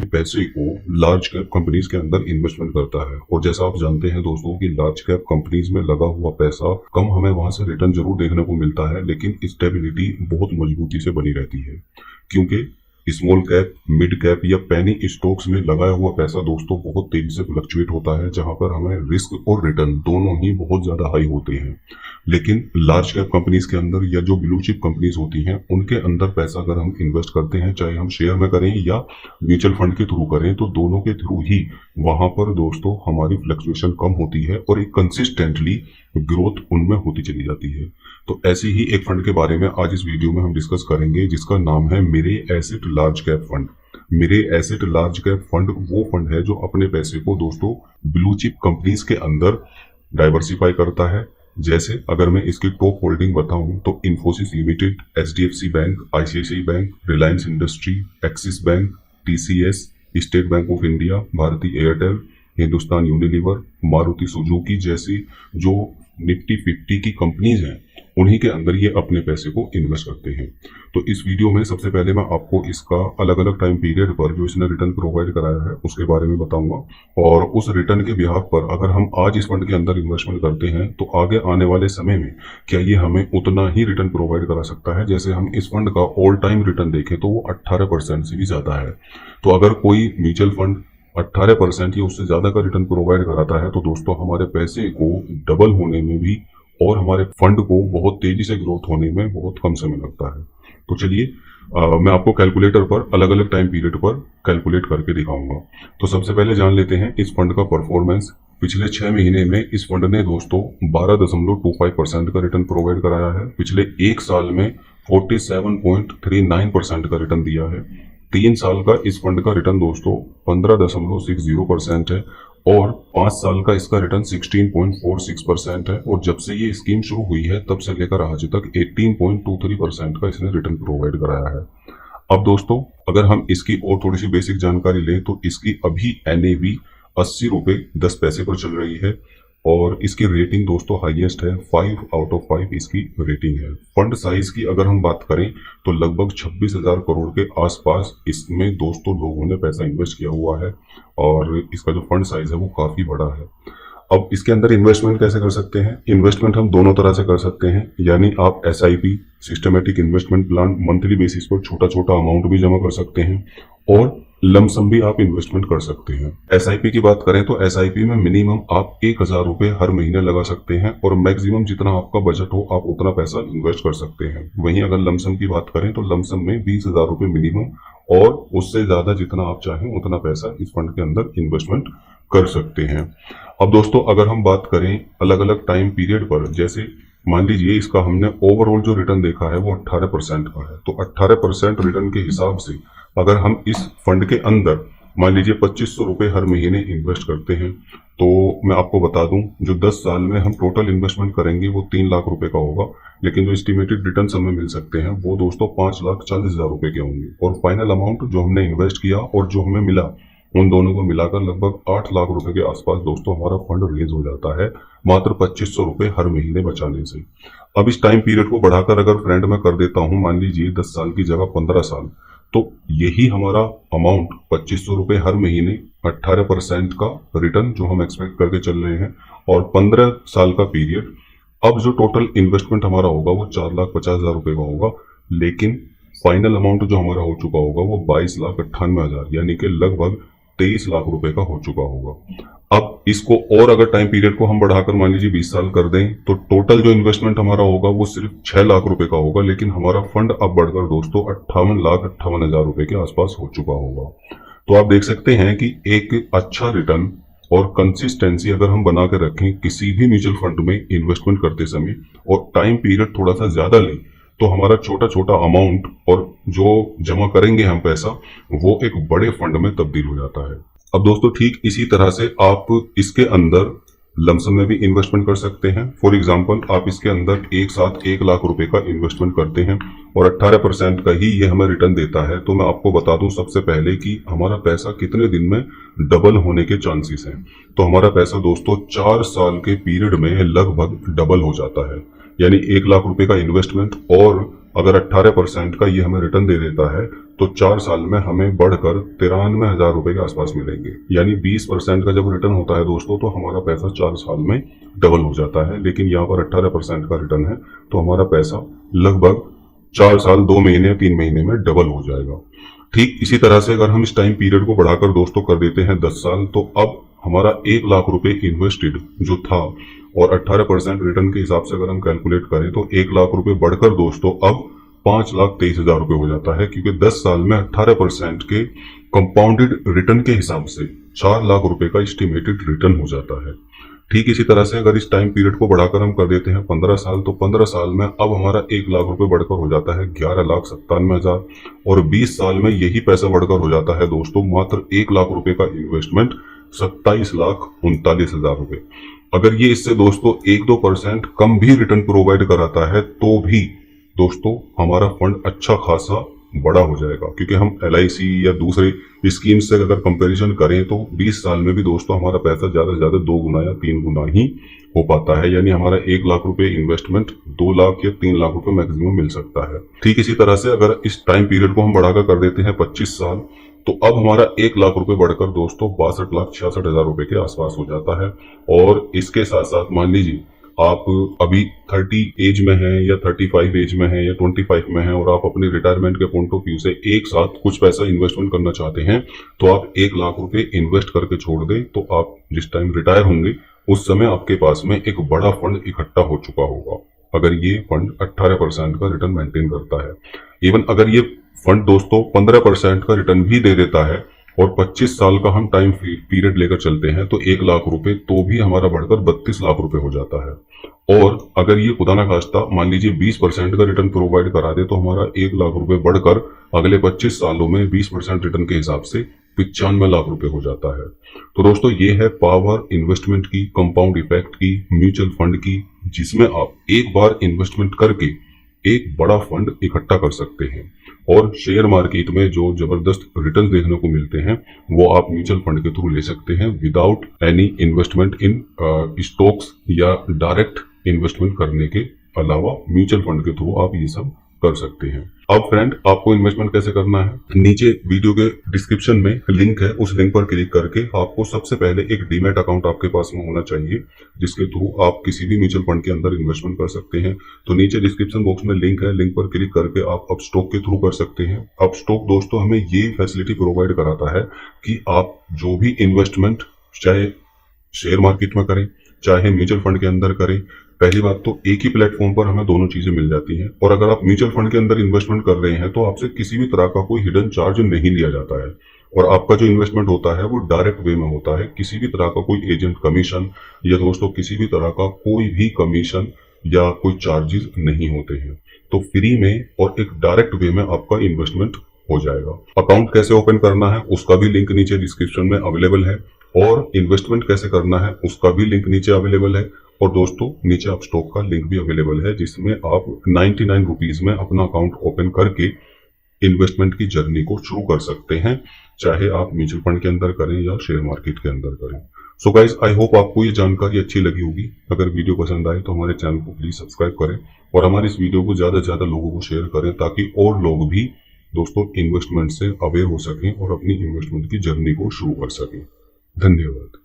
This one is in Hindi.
पैसे को लार्ज कैप कंपनीज के अंदर इन्वेस्टमेंट करता है। और जैसा आप जानते हैं दोस्तों कि लार्ज कैप कंपनीज में लगा हुआ पैसा कम हमें वहां से रिटर्न जरूर देखने को मिलता है, लेकिन स्टेबिलिटी बहुत मजबूती से बनी रहती है। क्योंकि स्मॉल कैप, मिड कैप या पेनी स्टॉक्स में लगाया हुआ पैसा दोस्तों बहुत तेजी से फ्लक्चुएट होता है, जहां पर हमें रिस्क और रिटर्न दोनों ही बहुत ज्यादा हाई होते हैं। लेकिन लार्ज कैप कंपनीज के अंदर या जो ब्लू चिप कंपनीज होती हैं उनके अंदर पैसा अगर हम इन्वेस्ट करते हैं, चाहे हम शेयर में करें या म्यूचुअल फंड के थ्रू करें, तो दोनों के थ्रू ही वहां पर दोस्तों हमारी फ्लक्चुएशन कम होती है और एक कंसिस्टेंटली ग्रोथ उनमें होती चली जाती है। तो ऐसी ही एक फंड के बारे में आज इस वीडियो में हम डिस्कस करेंगे, जिसका नाम है Mirae Asset large cap fund. Mirae Asset large cap fund वो फंड है जो अपने पैसे को दोस्तों ब्लू चिप कंपनीज के अंदर डाइवर्सिफाई करता है। जैसे अगर मैं इसकी टॉप होल्डिंग बताऊं तो Infosys limited, HDFC bank, ICICI bank, Reliance industry, Axis bank, TCS, State Bank of India, Bharti Airtel, Hindustan Unilever, Maruti Suzuki जैसी जो निफ्टी 50 की कंपनीज हैं उन्हीं के अंदर ये अपने पैसे को इन्वेस्ट करते हैं। तो इस वीडियो में सबसे पहले मैं आपको इसका अलग अलग टाइम पीरियड पर जो इसने रिटर्न प्रोवाइड कराया है उसके बारे में बताऊंगा, और उस रिटर्न के बिहाफ पर अगर हम आज इस फंड के अंदर इन्वेस्टमेंट करते हैं तो आगे आने वाले समय में क्या ये हमें उतना ही रिटर्न प्रोवाइड करा सकता है। जैसे हम इस फंड का ऑल टाइम रिटर्न देखें तो वो 18% से भी ज्यादा है। तो अगर कोई म्यूचुअल फंड 18% या उससे ज्यादा का रिटर्न प्रोवाइड कराता है तो दोस्तों हमारे पैसे को डबल होने में भी और हमारे फंड को बहुत तेजी से ग्रोथ होने में बहुत कम समय लगता है। तो चलिए मैं आपको कैलकुलेटर पर अलग अलग टाइम पीरियड पर कैलकुलेट करके दिखाऊंगा। तो सबसे पहले जान लेते हैं इस फंड का परफॉर्मेंस। पिछले 6 महीने में इस फंड ने दोस्तों 12.25% का रिटर्न प्रोवाइड कराया है। पिछले एक साल में 47.39% का रिटर्न दिया है। 3 साल का इस फंड का रिटर्न दोस्तों 15.60% है और 5 साल का इसका रिटर्न 16.46% है। और जब से ये स्कीम शुरू हुई है तब से लेकर आज तक 18.23% का इसने रिटर्न प्रोवाइड कराया है। अब दोस्तों अगर हम इसकी और थोड़ी सी बेसिक जानकारी लें तो इसकी अभी NAV 80 रुपए 10 पैसे पर चल रही है और इसकी रेटिंग दोस्तों हाईएस्ट है, 5 आउट ऑफ 5 इसकी रेटिंग है। फंड साइज की अगर हम बात करें तो लगभग 26,000 करोड़ के आसपास इसमें दोस्तों लोगों ने पैसा इन्वेस्ट किया हुआ है और इसका जो फंड साइज है वो काफी बड़ा है। अब इसके अंदर इन्वेस्टमेंट कैसे कर सकते हैं? इन्वेस्टमेंट हम दोनों तरह से कर सकते हैं, यानी आप SIP systematic investment plan monthly basis पर छोटा छोटा अमाउंट भी जमा कर सकते हैं और लमसम भी आप इन्वेस्टमेंट कर सकते हैं। SIP की बात करें तो SIP में मिनिमम आप 1,000 रुपए हर महीने लगा सकते हैं और मैक्सिमम जितना आपका बजट हो आप उतना पैसा इन्वेस्ट कर सकते हैं। वहीं अगर लमसम की बात करें तो लमसम में 20,000 रुपए मिनिमम और उससे ज्यादा जितना आप चाहें उतना पैसा इस फंड के अंदर इन्वेस्टमेंट कर सकते हैं। अब दोस्तों अगर हम बात करें अलग अलग टाइम पीरियड पर, जैसे मान लीजिए इसका हमने ओवरऑल जो रिटर्न देखा है वो 18% का है, तो 18% रिटर्न के हिसाब से अगर हम इस फंड के अंदर मान लीजिए 2500 रुपए हर महीने इन्वेस्ट करते हैं तो मैं आपको बता दूं जो 10 साल में हम टोटल इन्वेस्टमेंट करेंगे वो 3 लाख रुपए का होगा, लेकिन जो एस्टिमेटेड रिटर्न हमें मिल सकते हैं वो दोस्तों 5,40,000 रुपए के होंगे। और फाइनल अमाउंट जो हमने इन्वेस्ट किया और जो हमें मिला उन दोनों को मिलाकर लगभग 8 लाख रुपए के आसपास दोस्तों हमारा फंड रेज हो जाता है मात्र 2500 रुपए हर महीने बचाने से। अब इस टाइम पीरियड को बढ़ाकर अगर फ्रेंड में कर देता हूं, मान लीजिए 10 साल की जगह 15 साल, तो यही हमारा अमाउंट 2500 रुपए हर महीने 18% का रिटर्न जो हम एक्सपेक्ट करके चल रहे हैं और 15 साल का पीरियड। अब जो टोटल इन्वेस्टमेंट हमारा होगा वो 4,50,000 रुपए का होगा, लेकिन फाइनल अमाउंट जो हमारा हो चुका होगा वो 22,98,000 यानी कि लगभग 23 लाख रुपए का हो चुका होगा। अब इसको और अगर टाइम पीरियड को हम बढ़ाकर मान लीजिए 20 साल कर दें तो टोटल जो इन्वेस्टमेंट हमारा होगा वो सिर्फ 6 लाख रुपए का होगा, लेकिन हमारा फंड अब बढ़कर दोस्तों 58,58,000 रुपए के आसपास हो चुका होगा। तो आप देख सकते हैं कि एक अच्छा रिटर्न और कंसिस्टेंसी अगर हम बना के रखें किसी भी म्यूचुअल फंड में इन्वेस्टमेंट करते समय और टाइम पीरियड थोड़ा सा ज्यादा लें तो हमारा छोटा छोटा अमाउंट और जो जमा करेंगे हम पैसा वो एक बड़े फंड में तब्दील हो जाता है। अब दोस्तों ठीक इसी तरह से आप इसके अंदर लमसम में भी इन्वेस्टमेंट कर सकते हैं। फॉर एग्जांपल आप इसके अंदर एक साथ 1 लाख रुपए का इन्वेस्टमेंट करते हैं और 18% का ही ये हमें रिटर्न देता है, तो मैं आपको बता दूं सबसे पहले कि हमारा पैसा कितने दिन में डबल होने के चांसेस हैं। तो हमारा पैसा दोस्तों 4 साल के पीरियड में लगभग डबल हो जाता है, यानी 1 लाख रुपए का इन्वेस्टमेंट और अगर 18% का ये हमें रिटर्न दे देता है तो 4 साल में हमें बढ़कर 93,000 रुपए के आसपास मिलेंगे। यानी 20% का जब रिटर्न होता है दोस्तों तो हमारा पैसा 4 साल में डबल हो जाता है, लेकिन यहाँ पर 18% का रिटर्न है तो हमारा पैसा लगभग 4 साल 2 महीने 3 महीने में डबल हो जाएगा। ठीक इसी तरह से अगर हम इस टाइम पीरियड को बढ़ाकर दोस्तों कर देते हैं 10 साल, तो अब हमारा 1 लाख रुपए इन्वेस्टेड जो था और 18% रिटर्न के हिसाब से अगर हम कैलकुलेट करें तो 1 लाख रुपए बढ़कर दोस्तों अब 5,23,000 रुपए हो जाता है, क्योंकि 10 साल में 18% के कंपाउंडेड रिटर्न के हिसाब से 4 लाख रुपए का एस्टिमेटेड रिटर्न हो जाता है। ठीक इसी तरह से अगर इस टाइम पीरियड को बढ़ाकर हम कर देते हैं 15 साल, तो 15 साल में अब हमारा 1 लाख रुपए बढ़कर हो जाता है 11,97,000 और 20 साल में यही पैसा बढ़कर हो जाता है दोस्तों मात्र 1 लाख रुपए का इन्वेस्टमेंट 27,39,000 रुपए। अगर ये इससे दोस्तों 1-2% कम भी रिटर्न प्रोवाइड कराता है तो भी दोस्तों हमारा फंड अच्छा खासा बड़ा हो जाएगा, क्योंकि हम LIC या दूसरे स्कीम से अगर कंपैरिजन करें तो 20 साल में भी दोस्तों हमारा पैसा ज्यादा से ज्यादा 2 गुना या 3 गुना ही हो पाता है। यानी हमारा 1 लाख रुपए इन्वेस्टमेंट 2 लाख या 3 लाख रुपए मैक्सिमम मिल सकता है। ठीक इसी तरह से अगर इस टाइम पीरियड को हम बढ़ाकर कर देते हैं 25 साल, तो अब हमारा 1 लाख रुपए बढ़कर दोस्तों 62,66,000 रुपए के आसपास हो जाता है। और इसके साथ साथ मान लीजिए आप अभी 30 एज में हैं या 35 एज में हैं या 25 में हैं और आप अपने रिटायरमेंट के पॉइंट ऑफ व्यू से एक साथ कुछ पैसा इन्वेस्टमेंट करना चाहते हैं, तो आप 1 लाख रुपए इन्वेस्ट करके छोड़ दें, तो आप जिस टाइम रिटायर होंगे उस समय आपके पास में एक बड़ा फंड इकट्ठा हो चुका होगा, अगर ये फंड 18% का रिटर्न मेंटेन करता है। इवन अगर ये फंड दोस्तों 15% का रिटर्न भी दे देता है और 25 साल का हम टाइम पीरियड लेकर चलते हैं तो 1 लाख रुपए तो भी हमारा बढ़कर 32 लाख रुपए हो जाता है। और अगर ये खुदा ना खास्ता मान लीजिए 20% का रिटर्न प्रोवाइड करा दे तो हमारा 1 लाख रुपए बढ़कर अगले 25 सालों में 20% रिटर्न के हिसाब से 95 लाख रुपए हो जाता है। तो दोस्तों ये है पावर इन्वेस्टमेंट की, कंपाउंड इफेक्ट की, म्यूचुअल फंड की, जिसमें आप एक बार इन्वेस्टमेंट करके एक बड़ा फंड इकट्ठा कर सकते हैं। और शेयर मार्केट में जो जबरदस्त रिटर्न देखने को मिलते हैं वो आप म्यूचुअल फंड के थ्रू ले सकते हैं विदाउट एनी इन्वेस्टमेंट इन स्टॉक्स या डायरेक्ट इन्वेस्टमेंट करने के अलावा म्यूचुअल फंड के थ्रू आप ये सब कर सकते हैं। अब फ्रेंड आपको इन्वेस्टमेंट कैसे करना है, नीचे वीडियो के डिस्क्रिप्शन में लिंक है, उस लिंक पर क्लिक करके आपको सबसे पहले एक डीमैट अकाउंट आपके पास में होना चाहिए जिसके थ्रू आप किसी भी म्यूचुअल फंड के अंदर इन्वेस्टमेंट कर सकते हैं। तो नीचे डिस्क्रिप्शन बॉक्स में लिंक है, लिंक पर क्लिक करके आप अपस्टॉक के थ्रू कर सकते हैं। अपस्टॉक दोस्तों हमें ये फैसिलिटी प्रोवाइड कराता है कि आप जो भी इन्वेस्टमेंट चाहे शेयर मार्केट में करें चाहे म्यूचुअल फंड के अंदर करें, पहली बात तो एक ही प्लेटफॉर्म पर हमें दोनों चीजें मिल जाती हैं। और अगर आप म्यूचुअल फंड के अंदर इन्वेस्टमेंट कर रहे हैं तो आपसे किसी भी तरह का कोई हिडन चार्ज नहीं लिया जाता है और आपका जो इन्वेस्टमेंट होता है वो डायरेक्ट वे में होता है। किसी भी तरह का कोई एजेंट कमीशन या दोस्तों किसी भी तरह का कोई भी कमीशन या कोई चार्जेस नहीं होते हैं। तो फ्री में और एक डायरेक्ट वे में आपका इन्वेस्टमेंट हो जाएगा। अकाउंट कैसे ओपन करना है उसका भी लिंक नीचे डिस्क्रिप्शन में अवेलेबल है और इन्वेस्टमेंट कैसे करना है उसका भी लिंक नीचे अवेलेबल है। और दोस्तों नीचे आप स्टॉक का लिंक भी अवेलेबल है जिसमें आप 99 रुपीज में अपना अकाउंट ओपन करके इन्वेस्टमेंट की जर्नी को शुरू कर सकते हैं, चाहे आप म्यूचुअल फंड के अंदर करें या शेयर मार्केट के अंदर करें। सो गाइस आई होप आपको ये जानकारी अच्छी लगी होगी। अगर वीडियो पसंद आए तो हमारे चैनल को प्लीज सब्सक्राइब करें और हमारे इस वीडियो को ज्यादा से ज्यादा लोगों को शेयर करें ताकि और लोग भी दोस्तों इन्वेस्टमेंट से अवेयर हो सकें और अपनी इन्वेस्टमेंट की जर्नी को शुरू कर सकें। धन्यवाद।